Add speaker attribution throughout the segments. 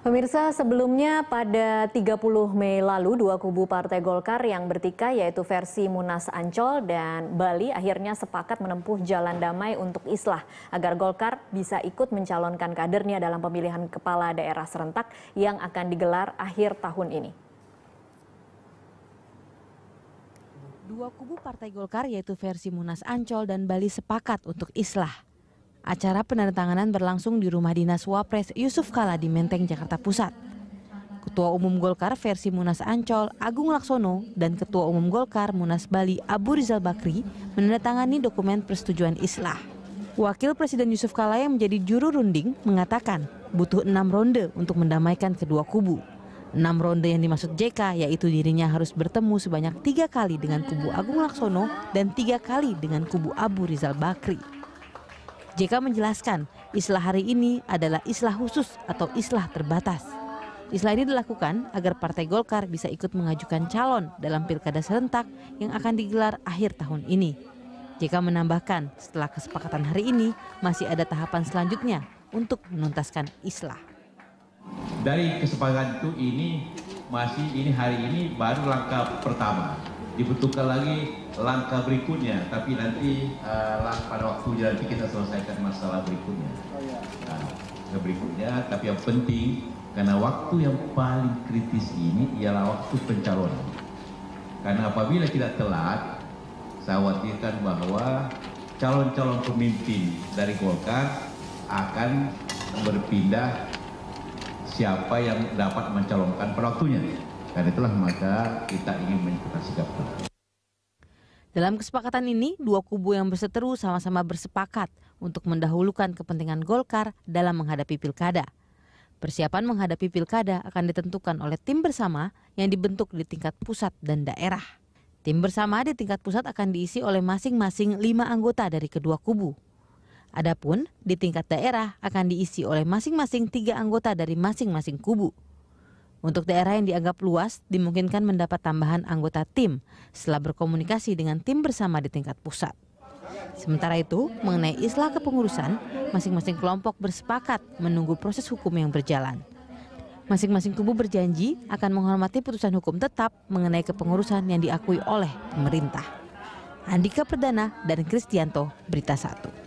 Speaker 1: Pemirsa, sebelumnya pada 30 Mei lalu, dua kubu Partai Golkar yang bertikai yaitu versi Munas Ancol dan Bali akhirnya sepakat menempuh jalan damai untuk islah agar Golkar bisa ikut mencalonkan kadernya dalam pemilihan kepala daerah serentak yang akan digelar akhir tahun ini.
Speaker 2: Dua kubu Partai Golkar yaitu versi Munas Ancol dan Bali sepakat untuk islah. Acara penandatanganan berlangsung di rumah dinas Wapres Yusuf Kala di Menteng, Jakarta Pusat. Ketua Umum Golkar versi Munas Ancol, Agung Laksono, dan Ketua Umum Golkar Munas Bali, Abu Rizal Bakri, menandatangani dokumen persetujuan islah. Wakil Presiden Yusuf Kala yang menjadi juru runding mengatakan butuh 6 ronde untuk mendamaikan kedua kubu. 6 ronde yang dimaksud JK yaitu dirinya harus bertemu sebanyak 3 kali dengan kubu Agung Laksono dan 3 kali dengan kubu Abu Rizal Bakri. JK menjelaskan, islah hari ini adalah islah khusus atau islah terbatas. Islah ini dilakukan agar Partai Golkar bisa ikut mengajukan calon dalam pilkada serentak yang akan digelar akhir tahun ini. JK menambahkan, setelah kesepakatan hari ini, masih ada tahapan selanjutnya untuk menuntaskan islah.
Speaker 3: Dari kesepakatan itu ini hari ini baru langkah pertama. Dibutuhkan lagi langkah berikutnya, tapi nanti pada waktunya nanti kita selesaikan masalah berikutnya. Berikutnya, tapi yang penting karena waktu yang paling kritis ini ialah waktu pencalonan. Karena apabila tidak telat, saya khawatirkan bahwa calon-calon pemimpin dari Golkar akan berpindah siapa yang dapat mencalonkan pada waktunya. Karena itulah maka kita ingin menentukan sikap.
Speaker 2: Dalam kesepakatan ini, dua kubu yang berseteru sama-sama bersepakat untuk mendahulukan kepentingan Golkar dalam menghadapi pilkada. Persiapan menghadapi pilkada akan ditentukan oleh tim bersama yang dibentuk di tingkat pusat dan daerah. Tim bersama di tingkat pusat akan diisi oleh masing-masing 5 anggota dari kedua kubu. Adapun di tingkat daerah akan diisi oleh masing-masing 3 anggota dari masing-masing kubu. Untuk daerah yang dianggap luas, dimungkinkan mendapat tambahan anggota tim setelah berkomunikasi dengan tim bersama di tingkat pusat. Sementara itu, mengenai islah kepengurusan, masing-masing kelompok bersepakat menunggu proses hukum yang berjalan. Masing-masing kubu berjanji akan menghormati putusan hukum tetap mengenai kepengurusan yang diakui oleh pemerintah. Andika Perdana dan Kristianto, Berita 1.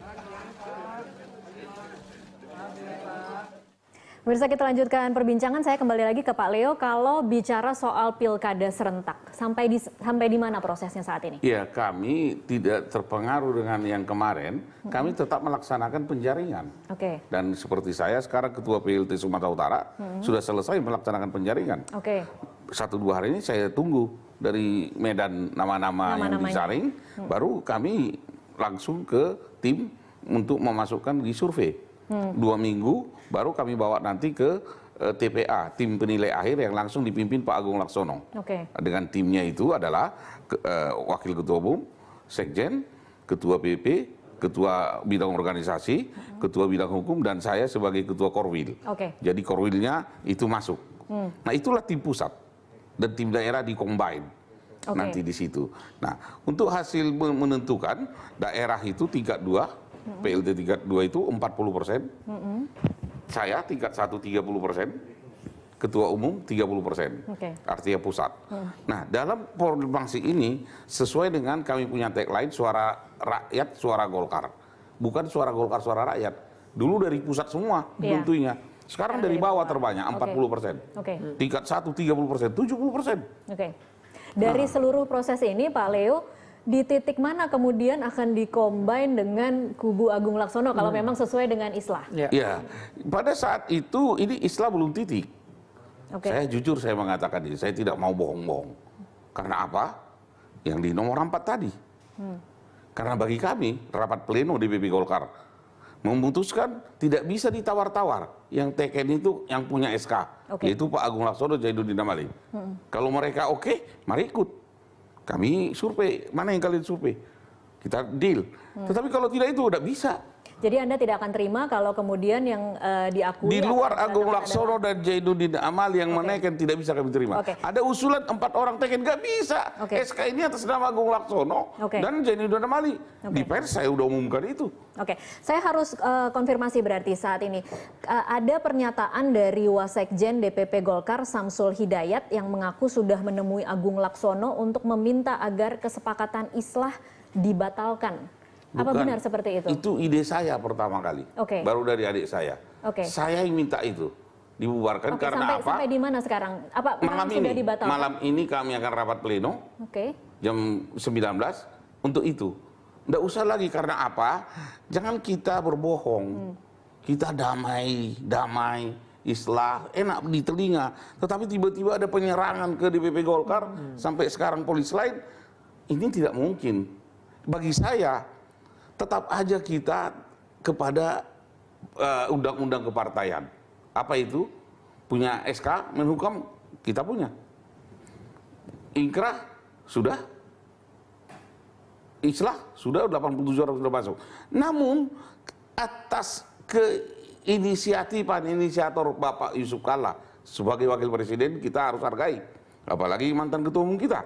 Speaker 1: Pemirsa, kita lanjutkan perbincangan. Saya kembali lagi ke Pak Leo. Kalau bicara soal pilkada serentak, sampai di mana prosesnya saat ini?
Speaker 4: Ya, kami tidak terpengaruh dengan yang kemarin. Kami tetap melaksanakan penjaringan.
Speaker 1: Oke.
Speaker 4: Dan seperti saya sekarang Ketua PLT Sumatera Utara sudah selesai melaksanakan penjaringan.
Speaker 1: Oke.
Speaker 4: 1-2 hari ini saya tunggu dari Medan nama-nama yang disaring, baru kami langsung ke tim untuk memasukkan di survei. 2 minggu baru kami bawa nanti ke TPA, tim penilai akhir yang langsung dipimpin Pak Agung Laksono. Dengan timnya itu adalah Wakil Ketua Umum, Sekjen, Ketua PP, Ketua Bidang Organisasi, Ketua Bidang Hukum, dan saya sebagai Ketua Korwil. Jadi Korwilnya itu masuk. Nah, itulah tim pusat dan tim daerah di-combine nanti di situ. Nah, untuk hasil menentukan daerah itu tingkat 2, PLT tingkat 2 itu 40%, saya tingkat 1 30%, Ketua Umum 30%, artinya pusat. Nah, dalam formasi ini sesuai dengan kami punya tagline suara rakyat, suara Golkar. Bukan suara Golkar, suara rakyat. Dulu dari pusat semua bentuknya. Sekarang dari bawah terbanyak 40%. Tingkat 1 30%, 70%.
Speaker 1: Dari seluruh proses ini, Pak Leo, di titik mana kemudian akan dikombin dengan kubu Agung Laksono kalau memang sesuai dengan islah?
Speaker 4: Ya, pada saat itu ini islah belum titik. Saya jujur saya mengatakan ini, saya tidak mau bohong-bohong. Karena apa? Yang di nomor 4 tadi. Karena bagi kami rapat pleno DPP Golkar memutuskan tidak bisa ditawar-tawar. Yang teken itu yang punya SK, yaitu Pak Agung Laksono, Zainuddin Amali. Kalau mereka oke, mari ikut. Kami survei, mana yang kalian survei? Kita deal. Tetapi kalau tidak itu udah bisa.
Speaker 1: Jadi Anda tidak akan terima kalau kemudian yang diakui...
Speaker 4: Di luar Agung Laksono dan Zainuddin Amali yang menaikkan tidak bisa kami terima. Ada usulan 4 orang teken, nggak bisa. SK ini atas nama Agung Laksono dan Zainuddin Amali. Di pers saya udah umumkan itu.
Speaker 1: Saya harus konfirmasi berarti saat ini. Ada pernyataan dari Wasekjen DPP Golkar Samsul Hidayat yang mengaku sudah menemui Agung Laksono untuk meminta agar kesepakatan islah dibatalkan. Apa benar seperti itu?
Speaker 4: Itu ide saya pertama kali. Baru dari adik saya. Saya yang minta itu dibubarkan karena apa?
Speaker 1: Sampai di mana sekarang? Apa
Speaker 4: malam
Speaker 1: sudah
Speaker 4: ini?
Speaker 1: Dibatalkan?
Speaker 4: Malam ini kami akan rapat pleno. Jam 19 untuk itu. Nggak usah lagi karena apa? Jangan kita berbohong. Kita damai, islah, enak di telinga. Tetapi tiba-tiba ada penyerangan ke DPP Golkar sampai sekarang polis lain. Ini tidak mungkin. Bagi saya tetap aja kita kepada undang-undang kepartaian. Apa itu? Punya SK, Menhukam, kita punya. Inkrah, sudah. Islah, sudah 87 orang sudah masuk. Namun, atas inisiator Bapak Yusuf Kalla sebagai wakil presiden, kita harus hargai. Apalagi mantan ketua umum kita.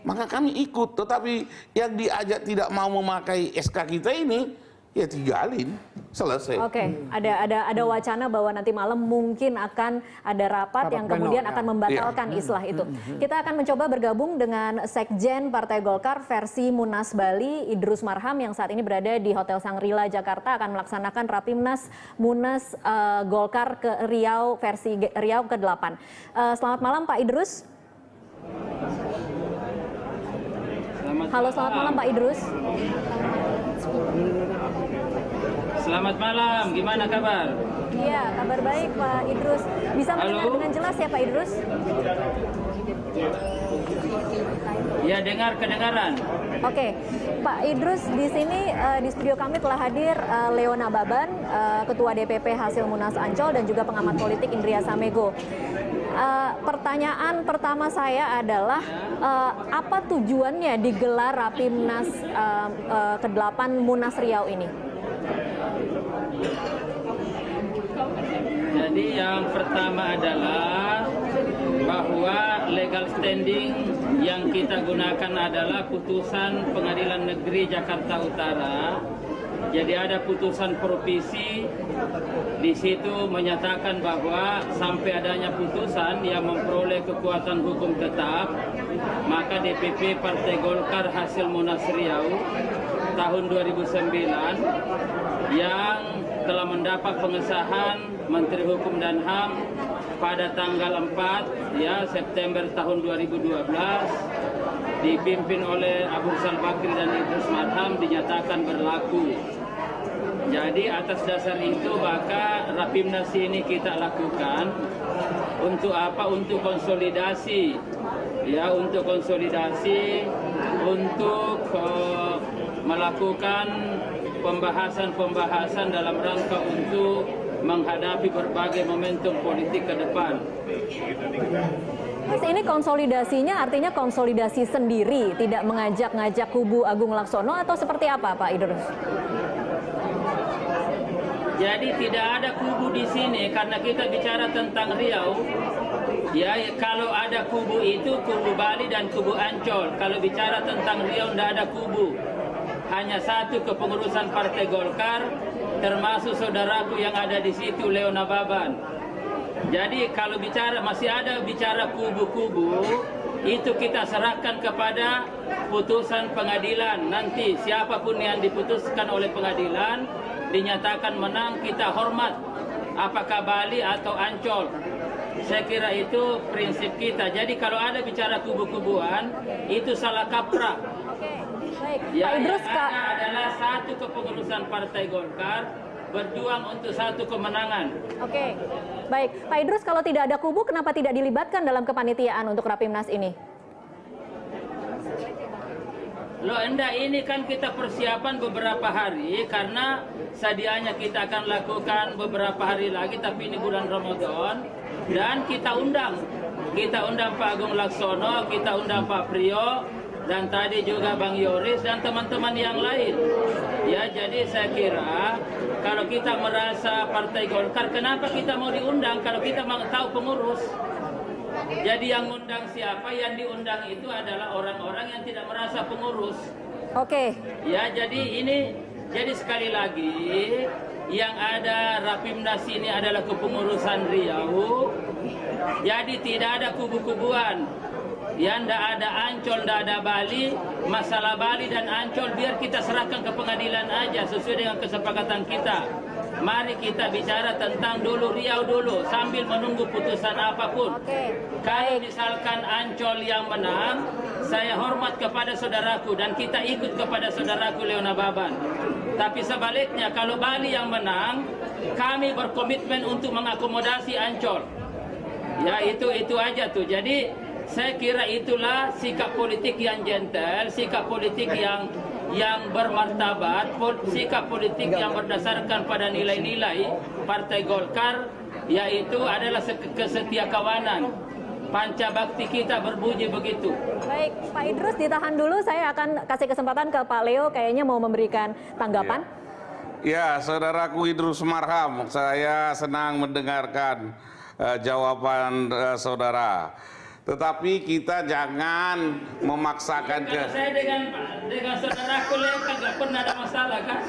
Speaker 4: Maka kami ikut, tetapi yang diajak tidak mau memakai SK kita ini, ya tinggalin, selesai.
Speaker 1: Ada wacana bahwa nanti malam mungkin akan ada rapat yang kemudian akan membatalkan islah itu. Kita akan mencoba bergabung dengan Sekjen Partai Golkar versi Munas Bali, Idrus Marham, yang saat ini berada di Hotel Sangrila Jakarta, akan melaksanakan Rapimnas Munas Golkar ke Riau versi Riau ke-8. Selamat malam Pak Idrus. Halo, selamat malam Pak Idrus.
Speaker 5: Selamat malam, gimana kabar?
Speaker 1: Iya, kabar baik Pak Idrus. Bisa mendengar dengan jelas ya Pak Idrus?
Speaker 5: Ya, kedengaran.
Speaker 1: Pak Idrus, di sini di studio kami telah hadir Leona Baban, Ketua DPP hasil Munas Ancol, dan juga pengamat politik Indria Samego. Pertanyaan pertama saya adalah apa tujuannya digelar Rapimnas ke-8 Munas Riau ini?
Speaker 5: Jadi yang pertama adalah bahwa legal standing yang kita gunakan adalah putusan Pengadilan Negeri Jakarta Utara. Jadi ada putusan provisi di situ menyatakan bahwa sampai adanya putusan yang memperoleh kekuatan hukum tetap, maka DPP Partai Golkar hasil Munas Riau tahun 2009 yang telah mendapat pengesahan Menteri Hukum dan HAM pada tanggal 4 September tahun 2012 dipimpin oleh Abu Rizal Bakri dan Idrus Marham dinyatakan berlaku. Jadi atas dasar itu maka Rapimnas ini kita lakukan untuk apa? Untuk konsolidasi, untuk melakukan pembahasan dalam rangka untuk menghadapi berbagai momentum politik ke depan.
Speaker 1: Mas, ini konsolidasinya artinya konsolidasi sendiri, tidak mengajak-ngajak kubu Agung Laksono atau seperti apa Pak Idrus?
Speaker 5: Jadi tidak ada kubu di sini karena kita bicara tentang Riau. Ya, kalau ada kubu itu kubu Bali dan kubu Ancol. Kalau bicara tentang Riau tidak ada kubu. Hanya satu kepengurusan Partai Golkar, termasuk saudaraku yang ada di situ, Leona Baban. Jadi kalau masih ada bicara kubu-kubu, itu kita serahkan kepada putusan pengadilan. Nanti siapapun yang diputuskan oleh pengadilan, dinyatakan menang, kita hormat. Apakah Bali atau Ancol. Saya kira itu prinsip kita. Jadi kalau ada bicara kubu-kubuan, itu salah kaprah.
Speaker 1: Baik,
Speaker 5: ya,
Speaker 1: Pak Idrus,
Speaker 5: yang ada adalah satu kepengurusan Partai Golkar berjuang untuk satu kemenangan.
Speaker 1: Baik, Pak Idrus, kalau tidak ada kubu, kenapa tidak dilibatkan dalam kepanitiaan untuk Rapimnas ini?
Speaker 5: Loh, enggak, ini kan kita persiapan beberapa hari karena sedianya kita akan lakukan beberapa hari lagi, tapi ini bulan Ramadan dan kita undang Pak Agung Laksono, kita undang Pak Priyo, dan tadi juga Bang Yoris dan teman-teman yang lain. Ya, jadi saya kira kalau kita merasa Partai Golkar, kenapa kita mau diundang kalau kita mau tahu pengurus? Jadi yang undang siapa? Yang diundang itu adalah orang-orang yang tidak merasa pengurus.
Speaker 1: Oke.
Speaker 5: Ya, jadi sekali lagi yang ada Rapimnas ini adalah kepengurusan Riau. Jadi tidak ada kubu-kubuan. Ya, ndak ada Ancol, ndak ada Bali. Masalah Bali dan Ancol biar kita serahkan ke pengadilan aja sesuai dengan kesepakatan kita. Mari kita bicara tentang dulu Riau dulu sambil menunggu putusan apapun. Kalau misalkan Ancol yang menang, saya hormat kepada saudaraku dan kita ikut kepada saudaraku Leona Baban. Tapi sebaliknya kalau Bali yang menang, kami berkomitmen untuk mengakomodasi Ancol. Ya, itu aja tuh. Jadi saya kira itulah sikap politik yang gentle, sikap politik yang bermartabat, sikap politik yang berdasarkan pada nilai-nilai Partai Golkar, yaitu adalah kesetiakawanan. Panca bakti kita berbunyi begitu.
Speaker 1: Baik, Pak Idrus ditahan dulu. Saya akan kasih kesempatan ke Pak Leo, kayaknya mau memberikan tanggapan.
Speaker 4: Ya, saudaraku Idrus Marham, saya senang mendengarkan jawaban saudara. Tetapi kita jangan memaksakan
Speaker 5: Kalau saya dengan saudaraku Leo nggak pernah ada masalah kan?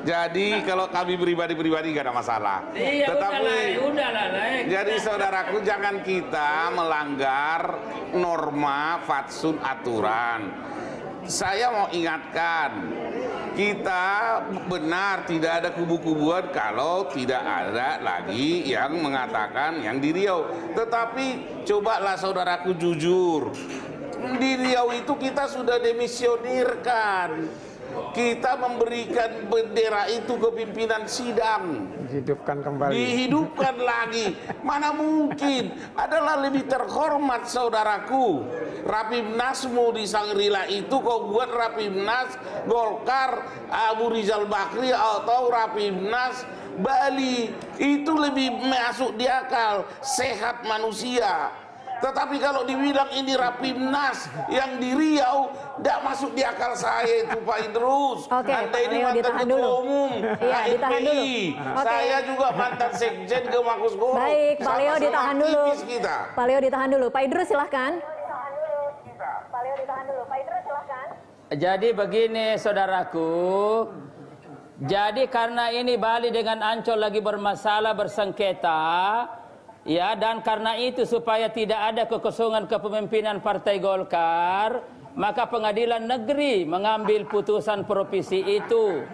Speaker 4: Jadi kalau kami pribadi nggak ada masalah.
Speaker 5: Iya,
Speaker 4: Tetapi
Speaker 5: udahlah.
Speaker 4: jadi saudaraku jangan kita melanggar norma fatsun aturan. Saya mau ingatkan, kita benar tidak ada kubu-kubuan kalau tidak ada lagi yang mengatakan yang di Riau. Tetapi cobalah saudaraku jujur, di Riau itu kita sudah demisionirkan. Kita memberikan bendera itu ke pimpinan sidang.
Speaker 6: Dihidupkan kembali.
Speaker 4: Dihidupkan lagi. Mana mungkin. Adalah lebih terhormat saudaraku. Rapimnasmu di Sangrila itu kau buat Rapimnas Golkar Abu Rizal Bakri atau Rapimnas Bali. Itu lebih masuk di akal. Sehat manusia. Tetapi kalau dibilang ini Rapimnas yang di Riau, tidak masuk di akal saya itu Pak Idrus. Anda ini mantan ketua umum HMPI. Saya juga mantan sekjen ke Makus Goro.
Speaker 1: Baik, Pak Leo ditahan dulu. Pak Leo ditahan dulu. Pak Idrus silahkan.
Speaker 5: Jadi begini saudaraku. Jadi karena ini Bali dengan Ancol lagi bermasalah, bersengketa. Ya, dan karena itu supaya tidak ada kekosongan kepemimpinan Partai Golkar, maka pengadilan negeri mengambil putusan provisi itu.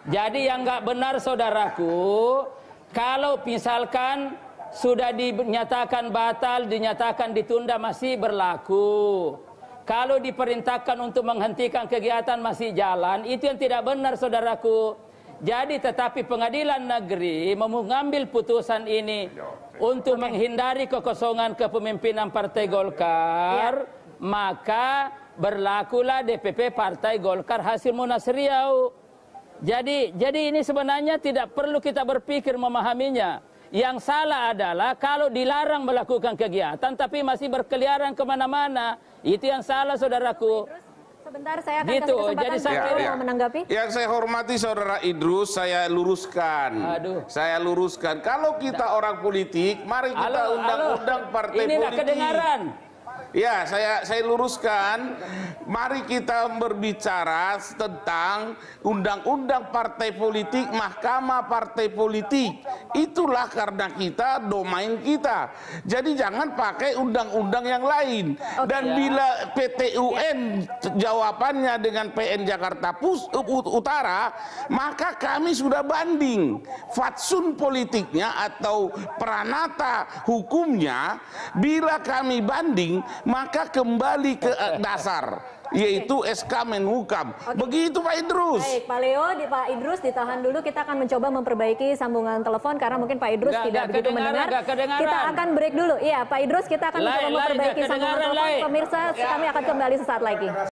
Speaker 5: Jadi yang nggak benar saudaraku, kalau misalkan sudah dinyatakan batal, dinyatakan ditunda masih berlaku. Kalau diperintahkan untuk menghentikan kegiatan masih jalan, itu yang tidak benar saudaraku. Jadi tetapi pengadilan negeri mengambil putusan ini untuk menghindari kekosongan kepemimpinan Partai Golkar, maka berlakulah DPP Partai Golkar hasil Munas Riau. Jadi ini sebenarnya tidak perlu kita berpikir memahaminya. Yang salah adalah kalau dilarang melakukan kegiatan tapi masih berkeliaran kemana-mana. Itu yang salah saudaraku.
Speaker 1: Sebentar, saya akan kasih kesempatan mau menanggapi.
Speaker 4: Yang saya hormati saudara Idrus, saya luruskan. Saya luruskan. Kalau kita orang politik, mari kita undang-undang partai politik.
Speaker 5: Ini kedengaran.
Speaker 4: Ya, saya luruskan. Mari kita berbicara tentang undang-undang partai politik, mahkamah partai politik. Itulah karena kita domain kita. Jadi jangan pakai undang-undang yang lain. Dan bila PT UN jawabannya dengan PN Jakarta Utara, maka kami sudah banding fatsun politiknya atau peranata hukumnya. Bila kami banding, maka kembali ke dasar, yaitu SK Menhukam. Begitu Pak Idrus.
Speaker 1: Baik, Pak Leo, Pak Idrus ditahan dulu. Kita akan mencoba memperbaiki sambungan telepon karena mungkin Pak Idrus tidak begitu mendengar. Kita akan break dulu. Iya, Pak Idrus, kita akan mencoba memperbaiki sambungan telepon. Pemirsa, kami akan kembali sesaat lagi.